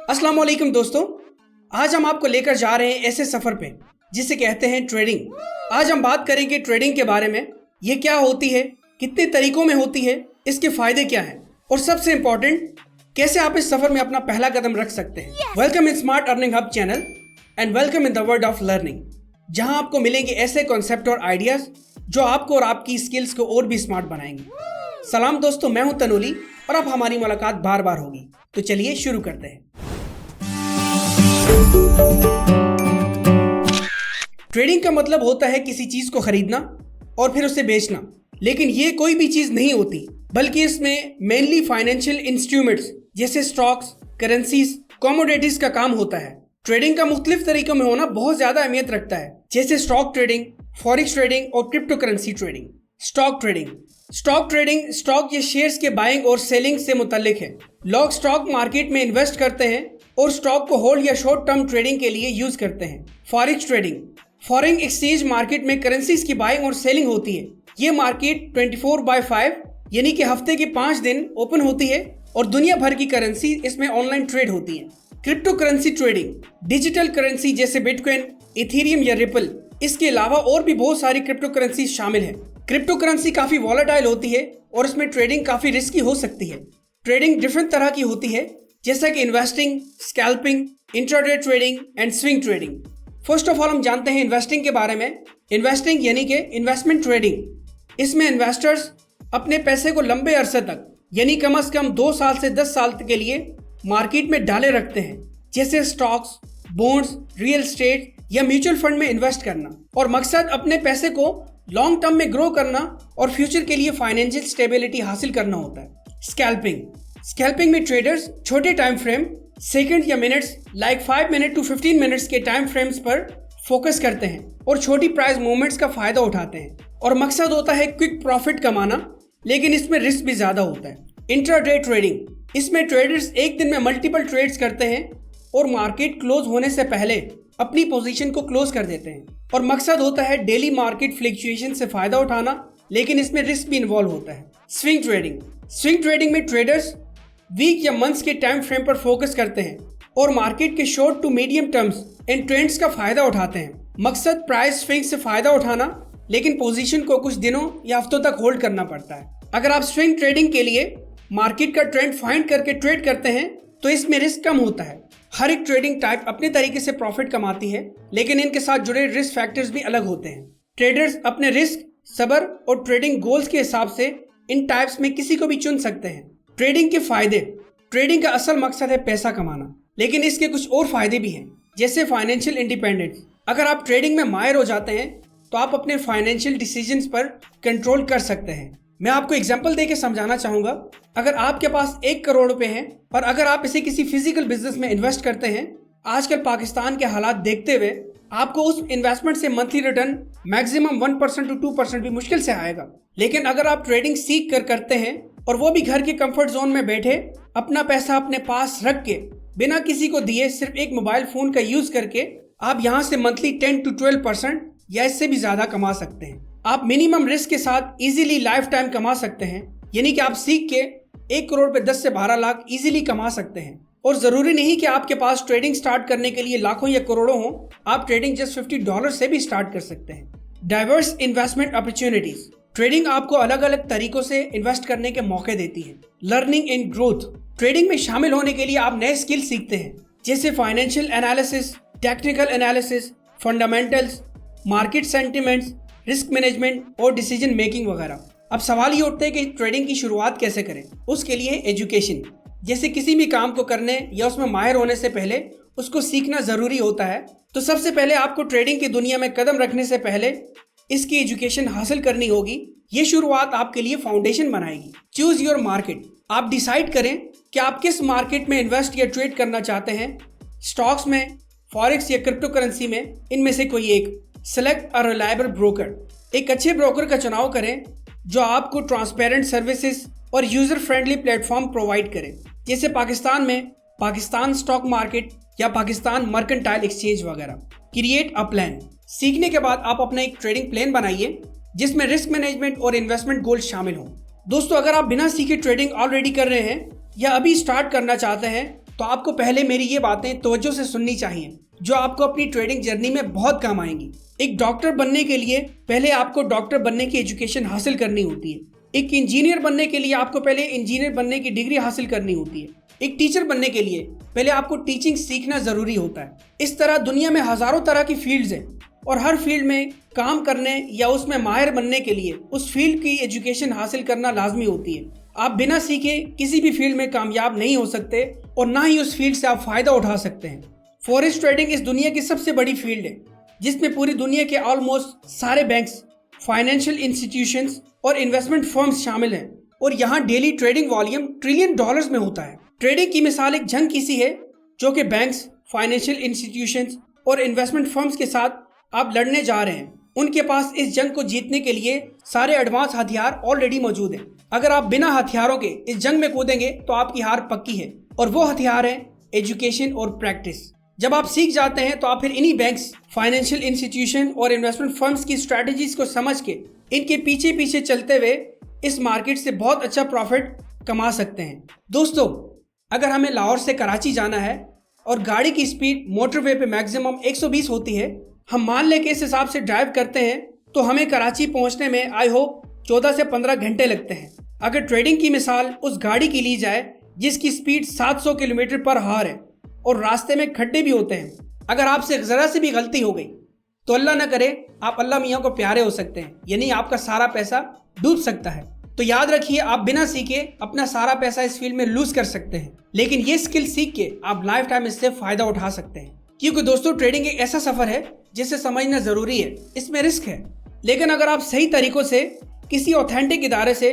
अस्सलाम वालेकुम दोस्तों, आज हम आपको लेकर जा रहे हैं ऐसे सफ़र पे जिसे कहते हैं ट्रेडिंग। आज हम बात करेंगे ट्रेडिंग के बारे में। ये क्या होती है, कितने तरीकों में होती है, इसके फ़ायदे क्या हैं और सबसे इम्पॉर्टेंट कैसे आप इस सफ़र में अपना पहला कदम रख सकते हैं। Welcome in smart earning hub channel and welcome in the world of learning, जहां आपको मिलेंगे ऐसे कॉन्सेप्ट और आइडियाज़ जो आपको और आपकी स्किल्स को और भी स्मार्ट बनाएंगे। सलाम दोस्तों, मैं हूं तनोली और अब हमारी मुलाकात बार बार होगी, तो चलिए शुरू करते हैं। ट्रेडिंग का मतलब होता है किसी चीज को खरीदना और फिर उसे बेचना, लेकिन ये कोई भी चीज नहीं होती, बल्कि इसमें मेनली फाइनेंशियल इंस्ट्रूमेंट्स जैसे स्टॉक्स, करेंसीज, कमोडिटीज का काम होता है। ट्रेडिंग का मुख्तलिफ तरीकों में होना बहुत ज्यादा अहमियत रखता है, जैसे स्टॉक ट्रेडिंग, फॉरेक्स ट्रेडिंग और crypto currency trading. Stock trading stock या शेयर्स के बाइंग और सेलिंग से मुतल्लिक है। लोग स्टॉक मार्केट में इन्वेस्ट करते हैं और स्टॉक को होल्ड या शॉर्ट टर्म ट्रेडिंग के लिए यूज करते हैं। Forex trading foreign exchange market में करेंसीज की बाइंग और सेलिंग होती है। ये मार्केट 24/5 यानी कि हफ्ते के 5 दिन ओपन होती है और दुनिया भर की करेंसी इसमें ऑनलाइन ट्रेड होती है। Crypto currency trading digital currency जैसे बिटकॉइन, इथेरियम या रिपल, इसके अलावा और भी बहुत सारी क्रिप्टो करेंसी शामिल है। क्रिप्टो करेंसी काफी वॉलेटाइल होती है और इसमें ट्रेडिंग काफी रिस्की हो सकती है। ट्रेडिंग डिफरेंट तरह की होती है, जैसा कि investing, scalping, intraday trading and swing trading. First of all हम जानते हैं इन्वेस्टिंग के बारे में। इन्वेस्टिंग यानी कि इन्वेस्टमेंट ट्रेडिंग। इसमें इन्वेस्टर्स अपने पैसे को लंबे अरसे तक यानी कम से कम 2 साल से 10 साल के लिए मार्केट में डाले रखते हैं, जैसे स्टॉक्स, बॉन्ड्स, रियल एस्टेट या म्यूचुअल फंड में इन्वेस्ट करना। और मकसद अपने पैसे को लॉन्ग टर्म में ग्रो करना और फ्यूचर के लिए फाइनेंशियल स्टेबिलिटी हासिल करना होता है। स्कैल्पिंग में ट्रेडर्स छोटे टाइम फ्रेम, सेकंड या minutes like 5 minute to 15 minutes के टाइम फ्रेम्स पर फोकस करते हैं और छोटी प्राइस मूवमेंट्स का फायदा उठाते हैं और मकसद होता है क्विक प्रॉफिट कमाना, लेकिन इसमें रिस्क भी ज्यादा होता है। इंट्राडे ट्रेडिंग, इसमें ट्रेडर्स एक दिन में मल्टीपल ट्रेड्स करते हैं और मार्केट क्लोज होने से पहले अपनी पोजीशन को क्लोज कर देते हैं और मकसद होता है डेली मार्केट फ्लक्चुएशन से फायदा उठाना, लेकिन इसमें रिस्क भी इन्वॉल्व होता है। स्विंग ट्रेडिंग में ट्रेडर्स वीक या मंथ्स के टाइम फ्रेम पर फोकस करते हैं और मार्केट के short to medium terms and trends का फायदा उठाते हैं। मकसद प्राइस स्विंग से फायदा उठाना, लेकिन पोजीशन को कुछ दिनों या हफ्तों तक होल्ड करना पड़ता है। अगर आप स्विंग ट्रेडिंग के लिए मार्केट का ट्रेंड फाइंड करके ट्रेड करते हैं तो इसमें रिस्क कम होता है। हर एक ट्रेडिंग टाइप अपने तरीके से प्रॉफिट कमाती है, लेकिन इनके साथ जुड़े रिस्क फैक्टर्स भी अलग होते हैं। ट्रेडर्स अपने रिस्क, सब्र और ट्रेडिंग गोल्स के हिसाब से इन टाइप्स में किसी को भी चुन सकते हैं। ट्रेडिंग के फायदे। ट्रेडिंग का असल मकसद है पैसा कमाना, लेकिन इसके कुछ और फायदे भी हैं, जैसे फाइनेंशियल इंडिपेंडेंस। अगर आप ट्रेडिंग में माहिर हो जाते हैं तो आप अपने फाइनेंशियल डिसीजंस पर कंट्रोल कर सकते हैं। मैं आपको एग्जांपल देके समझाना चाहूंगा। अगर आपके पास 1 करोड़ रुपए हैं और अगर आप इसे किसी फिजिकल बिजनेस में इन्वेस्ट करते हैं, आजकल पाकिस्तान के हालात देखते हुए आपको उस इन्वेस्टमेंट से मंथली रिटर्न मैक्सिमम 1% to 2% भी मुश्किल से आएगा। लेकिन अगर आप ट्रेडिंग सीख कर करते हैं और वो भी घर के कंफर्ट जोन में बैठे, अपना पैसा अपने पास रख के, बिना किसी को दिए, सिर्फ एक मोबाइल फोन का यूज करके आप यहाँ से मंथली 10 to 12% या इससे भी ज्यादा कमा सकते हैं। आप मिनिमम रिस्क के साथ इजीली लाइफ टाइम कमा सकते हैं, यानी कि आप सीख के 1 करोड़ पे 10 से 12 लाख इजीली कमा सकते हैं। और जरूरी नहीं कि आपके पास ट्रेडिंग स्टार्ट करने के लिए लाखों या करोड़ों हो, आप ट्रेडिंग जस्ट $50 से भी स्टार्ट कर सकते हैं। Diverse investment opportunities. ट्रेडिंग आपको अलग अलग तरीकों से इन्वेस्ट करने के मौके देती है। Learning and growth. ट्रेडिंग में शामिल होने के लिए आप नए स्किल सीखते हैं, जैसे financial analysis, technical analysis, fundamentals, market sentiments, risk management और डिसीजन मेकिंग वगैरह। अब सवाल ये उठते हैं कि ट्रेडिंग की शुरुआत कैसे करें। उसके लिए एजुकेशन, जैसे किसी भी काम को करने या उसमें माहिर होने से पहले उसको सीखना जरूरी होता है। तो सबसे पहले आपको ट्रेडिंग की दुनिया में कदम रखने से पहले इसकी एजुकेशन हासिल करनी होगी। ये शुरुआत आपके लिए फाउंडेशन बनाएगी। Choose your market. आप डिसाइड करें कि आप किस मार्केट में इन्वेस्ट या ट्रेड करना चाहते हैं, स्टॉक्स में, फॉरेक्स या क्रिप्टो करेंसी में, इनमें से कोई एक। Select a reliable broker. एक अच्छे ब्रोकर का चुनाव करें जो आपको ट्रांसपेरेंट सर्विसेज और यूजर फ्रेंडली प्लेटफॉर्म प्रोवाइड करें, जैसे पाकिस्तान में पाकिस्तान स्टॉक मार्केट या पाकिस्तान मर्केंटाइल एक्सचेंज वगैरह। Create a plan. सीखने के बाद आप अपना एक ट्रेडिंग प्लान बनाइए जिसमें रिस्क मैनेजमेंट और इन्वेस्टमेंट गोल शामिल हों। दोस्तों, अगर आप बिना सीखे ट्रेडिंग ऑलरेडी कर रहे हैं या अभी स्टार्ट करना चाहते हैं तो आपको पहले मेरी ये बातें तवज्जो से सुननी चाहिए जो आपको अपनी ट्रेडिंग जर्नी में बहुत काम आएंगी। एक डॉक्टर बनने के लिए पहले आपको डॉक्टर बनने की एजुकेशन हासिल करनी होती है। एक इंजीनियर बनने के लिए आपको पहले इंजीनियर बनने की डिग्री हासिल करनी होती है। एक टीचर बनने के लिए पहले आपको टीचिंग सीखना जरूरी होता है। इस तरह दुनिया में हजारों तरह की फील्ड्स हैं और हर फील्ड में काम करने या उसमें माहिर बनने के लिए उस फील्ड की एजुकेशन हासिल करना लाजमी होती है। आप बिना सीखे किसी भी फील्ड में कामयाब नहीं हो सकते और ना ही उस फील्ड से आप फायदा उठा सकते हैं। फॉरेक्स ट्रेडिंग इस दुनिया की सबसे बड़ी फील्ड है जिसमें पूरी दुनिया के ऑलमोस्ट सारे बैंक्स, फाइनेंशियल इंस्टीट्यूशंस और इन्वेस्टमेंट फर्म्स शामिल हैं और यहाँ daily trading volume trillion dollars में होता है। ट्रेडिंग की मिसाल एक जंग की सी है जो कि बैंक्स, फाइनेंशियल इंस्टीट्यूशंस और इन्वेस्टमेंट फर्म्स के साथ आप लड़ने जा रहे हैं। उनके पास इस जंग को जीतने के लिए सारे एडवांस हथियार ऑलरेडी मौजूद हैं। अगर आप बिना हथियारों के इस जंग में कूदेंगे तो आपकी हार पक्की है और वो हथियार है एजुकेशन और प्रैक्टिस। जब आप सीख जाते हैं तो आप फिर इन्हीं बैंक्स, फाइनेंशियल इंस्टीट्यूशन और इन्वेस्टमेंट फर्म्स की स्ट्रैटेजीज को समझ के इनके पीछे पीछे चलते हुए इस मार्केट से बहुत अच्छा प्रॉफिट कमा सकते हैं। दोस्तों, अगर हमें लाहौर से कराची जाना है और गाड़ी की स्पीड मोटरवे पे मैक्सिमम 120 होती है, हम मान लें कि इस हिसाब से ड्राइव करते हैं तो हमें कराची पहुंचने में आई होप 14 से 15 घंटे लगते हैं। अगर ट्रेडिंग की मिसाल उस गाड़ी की ली जाए जिसकी स्पीड 700 किलोमीटर पर आवर है और रास्ते में खड्डे भी होते हैं, अगर आपसे ज़रा सी भी गलती हो गई तो अल्लाह ना करे आप अल्लाह मियाँ को प्यारे हो सकते हैं, यानी आपका सारा पैसा डूब सकता है। तो याद रखिए, आप बिना सीखे अपना सारा पैसा इस फील्ड में लूज कर सकते हैं, लेकिन ये स्किल सीख के आप लाइफ टाइम इससे फायदा उठा सकते हैं। क्योंकि दोस्तों, ट्रेडिंग एक ऐसा सफर है जिसे समझना जरूरी है। इसमें रिस्क है, लेकिन अगर आप सही तरीकों से किसी ऑथेंटिक इदारे से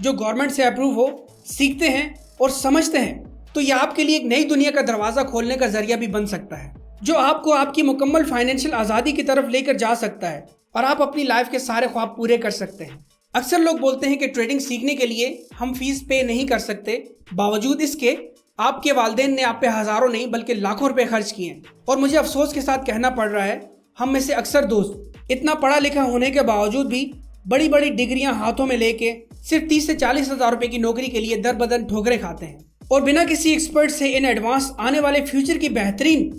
जो गवर्नमेंट से अप्रूव हो सीखते हैं और समझते हैं तो यह आपके लिए एक नई दुनिया का दरवाजा खोलने का जरिया भी बन सकता है जो आपको आपकी मुकम्मल फाइनेंशियल आज़ादी की तरफ लेकर जा सकता है और आप अपनी लाइफ के सारे ख्वाब पूरे कर सकते हैं। अक्सर लोग बोलते हैं कि ट्रेडिंग सीखने के लिए हम फीस पे नहीं कर सकते, बावजूद इसके आपके वालिदैन ने आप पे हज़ारों नहीं बल्कि लाखों रुपए खर्च किए हैं। और मुझे अफसोस के साथ कहना पड़ रहा है, हम में से अक्सर दोस्त इतना पढ़ा लिखा होने के बावजूद भी बड़ी बड़ी डिग्रियां हाथों में लेके सिर्फ 30 से 40 हज़ार रुपए की नौकरी के लिए दर बदर ठोकरें खाते हैं और बिना किसी एक्सपर्ट से इन एडवांस आने वाले फ्यूचर की बेहतरीन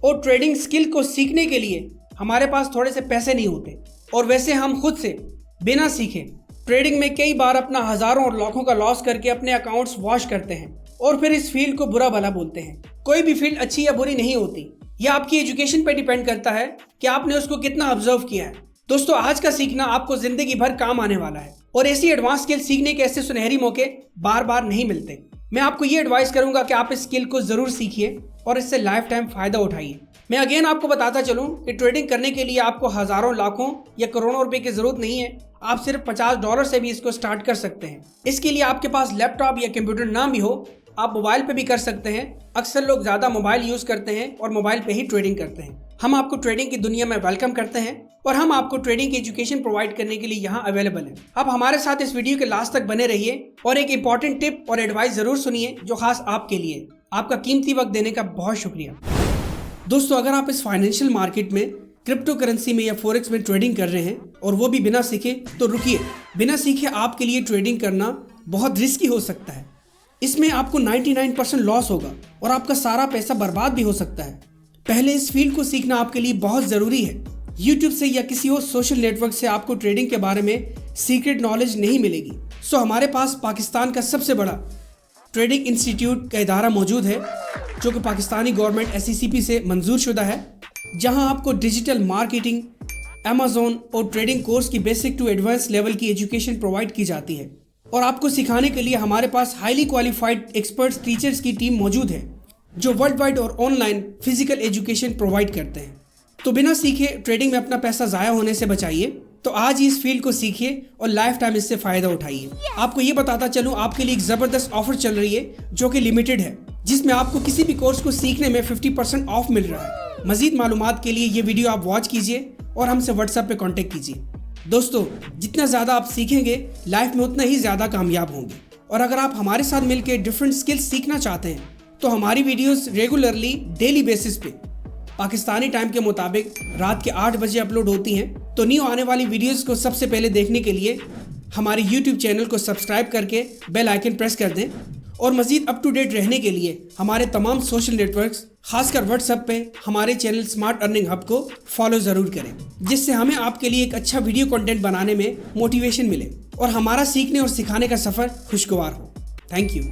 और ट्रेडिंग स्किल को सीखने के लिए हमारे पास थोड़े से पैसे नहीं होते। और वैसे हम खुद से बिना सीखे ट्रेडिंग में कई बार अपना हज़ारों और लाखों का लॉस करके अपने अकाउंट्स वॉश करते हैं और फिर इस फील्ड को बुरा भला बोलते हैं। कोई भी फील्ड अच्छी या बुरी नहीं होती, यह आपकी एजुकेशन पे डिपेंड करता है कि आपने उसको कितना ऑब्जर्व किया है। दोस्तों, आज का सीखना आपको जिंदगी भर काम आने वाला है और ऐसी एडवांस स्किल सीखने के ऐसे सुनहरी मौके बार बार नहीं मिलते। मैं आपको ये एडवाइस करूंगा कि आप इस स्किल को जरूर सीखिए और इससे लाइफ टाइम फायदा उठाइए। मैं अगेन आपको बताता चलूं कि ट्रेडिंग करने के लिए आपको हज़ारों, लाखों या करोड़ों रुपए की जरूरत नहीं है। आप सिर्फ $50 से भी इसको स्टार्ट कर सकते हैं। इसके लिए आपके पास लैपटॉप या कंप्यूटर ना भी हो, आप मोबाइल पे भी कर सकते हैं। अक्सर लोग ज़्यादा मोबाइल यूज़ करते हैं और मोबाइल पे ही ट्रेडिंग करते हैं। हम आपको ट्रेडिंग की दुनिया में वेलकम करते हैं और हम आपको ट्रेडिंग की एजुकेशन प्रोवाइड करने के लिए यहाँ अवेलेबल है। आप हमारे साथ इस वीडियो के लास्ट तक बने रहिए और एक इंपॉर्टेंट टिप और एडवाइस जरूर सुनिए जो खास आपके लिए। आपका कीमती वक्त देने का बहुत शुक्रिया। दोस्तों, अगर आप इस फाइनेंशियल मार्केट में, क्रिप्टो करेंसी में या फॉरेक्स में ट्रेडिंग कर रहे हैं और वो भी बिना सीखे, तो रुकिए। बिना सीखे आपके लिए ट्रेडिंग करना बहुत रिस्की हो सकता है। इसमें आपको 99% लॉस होगा और आपका सारा पैसा बर्बाद भी हो सकता है। पहले इस फील्ड को सीखना आपके लिए बहुत ज़रूरी है। यूट्यूब से या किसी और सोशल नेटवर्क से आपको ट्रेडिंग के बारे में सीक्रेट नॉलेज नहीं मिलेगी। सो हमारे पास पाकिस्तान का सबसे बड़ा ट्रेडिंग इंस्टीट्यूट का इदारा मौजूद है जो कि पाकिस्तानी गवर्नमेंट SECP से मंजूर शुदा है, जहां आपको डिजिटल मार्केटिंग, अमेज़न और ट्रेडिंग कोर्स की बेसिक टू एडवांस लेवल की एजुकेशन प्रोवाइड की जाती है। और आपको सिखाने के लिए हमारे पास हाईली क्वालिफाइड एक्सपर्ट्स टीचर्स की टीम मौजूद है जो वर्ल्ड वाइड और ऑनलाइन फिजिकल एजुकेशन प्रोवाइड करते हैं। तो बिना सीखे ट्रेडिंग में अपना पैसा ज़ाया होने से बचाइए। तो आज ही इस फील्ड को सीखिए और लाइफ टाइम इससे फ़ायदा उठाइए। आपको ये बताता चलूँ, आपके लिए एक ज़बरदस्त ऑफर चल रही है जो कि लिमिटेड है, जिसमें आपको किसी भी कोर्स को सीखने में 50% ऑफ मिल रहा है। मज़ीद मालूमात के लिए ये वीडियो आप वॉच कीजिए और हमसे व्हाट्सएप पे कांटेक्ट कीजिए। दोस्तों, जितना ज़्यादा आप सीखेंगे लाइफ में उतना ही ज़्यादा कामयाब होंगे। और अगर आप हमारे साथ मिलकर डिफरेंट स्किल्स सीखना चाहते हैं तो हमारी वीडियोस रेगुलरली डेली बेसिस पे पाकिस्तानी टाइम के मुताबिक रात के 8 बजे अपलोड होती हैं। तो न्यू आने वाली वीडियोस को सबसे पहले देखने के लिए हमारे YouTube चैनल को सब्सक्राइब करके बेल आइकन प्रेस कर दें और मजीद अप टू डेट रहने के लिए हमारे तमाम सोशल नेटवर्क्स खासकर व्हाट्सएप पे हमारे चैनल स्मार्ट अर्निंग हब को फॉलो ज़रूर करें, जिससे हमें आपके लिए एक अच्छा वीडियो कंटेंट बनाने में मोटिवेशन मिले और हमारा सीखने और सिखाने का सफ़र खुशगवार हो। Thank you.